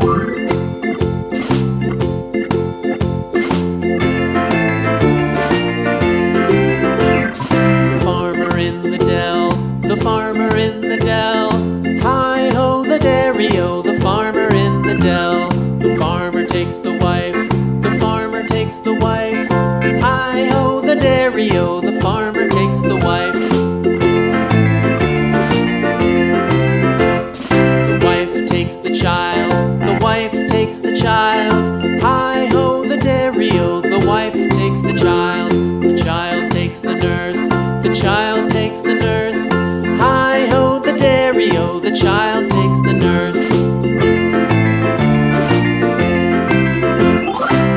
Farmer in the dell, the farmer in the dell. Hi-ho the dairy-o, the farmer in the dell. The farmer takes the wife, the farmer takes the wife. Hi-ho the dairy-o, the farmer takes the wife. The wife takes the child, the wife takes the child. Hi-ho the dairy-o, the wife takes the child. The child takes the nurse, the child takes the nurse. Hi-ho the dairy-o, the child takes the nurse.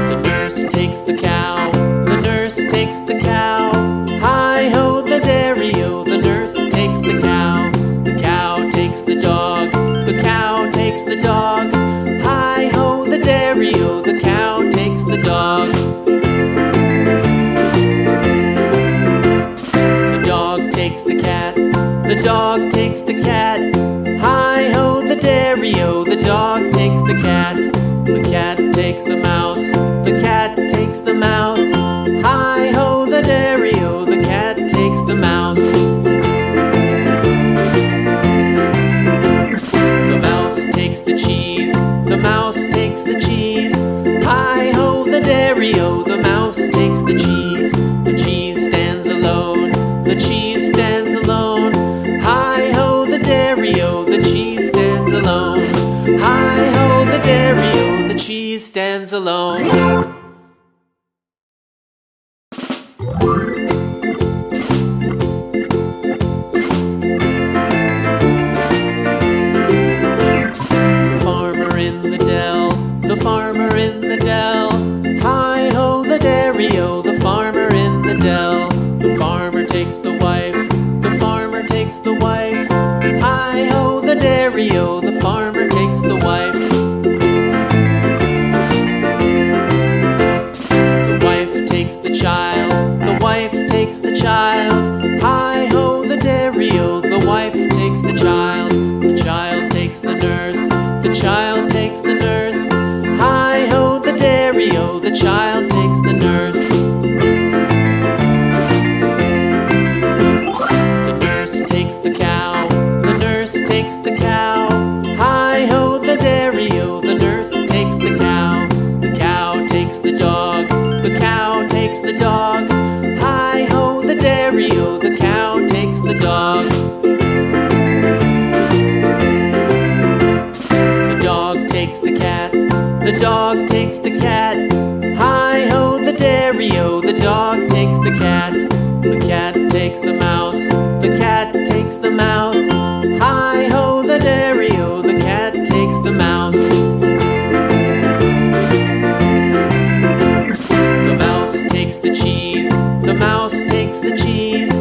The nurse takes the cow, the nurse takes the cow. Hi-ho the dairy-o, the nurse takes the cow. The cow takes the dog, the cow takes the dog. Hi-ho the dairy-o, the cow takes the dog. The dog takes the cat, the dog takes the cat. Hi-ho the dairy-o, the dog takes the cat. The cat takes the mouse, the cat takes the mouse. Hi-ho the dairy-o, the cat takes the mouse. The mouse takes the cheese, the mouse takes the cheese. Hi-ho the dairy-o, the mouse takes the cheese. The cheese stands alone, the cheese stands alone. Hi-ho the dairy-o, the cheese stands alone. Hi-ho the dairy-o, the cheese stands alone. The farmer in the dell. Hi-ho the dairy-o, the farmer in the dell. The farmer takes the wife, the farmer takes the wife. Hi-ho the dairy-o, the farmer takes the wife. The wife takes the child, the wife takes the child. Hi-ho the dairy-o, the wife takes the child. The child takes the nurse, the child takes the nurse. Hi-ho the dairy-o, the child takes the nurse. The nurse takes the cow, the nurse takes the cow. Hi-ho the dairy-o, the nurse takes the cow. The cow takes the dog, the cow takes the dog. Hi-ho the dairy-o, the cow takes the dog. The dog takes the cat, the dog takes the cat. Hi-ho the dairy-o, the dog takes the cat. The cat takes the mouse, the cat takes the mouse. Hi-ho the dairy-o, the cat takes the mouse. The mouse takes the cheese, the mouse takes the cheese.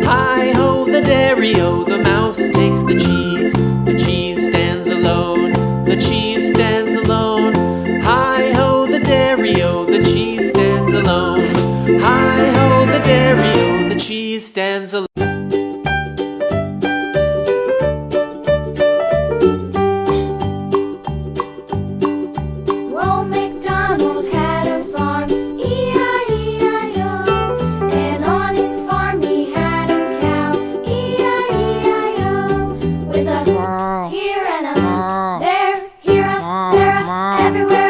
Hi-ho the dairy-o, the mouse takes the cheese. The cheese stands alone, the cheese stands alone. Hi-ho the dairy-o, the cheese stands alone. Hi-ho the dairy-o, the cheese stands alone. Well, Macdonald had a farm, E-I-E-I-O. And on his farm he had a cow, E-I-E-I-O. With a here and a there, here a, there a, everywhere.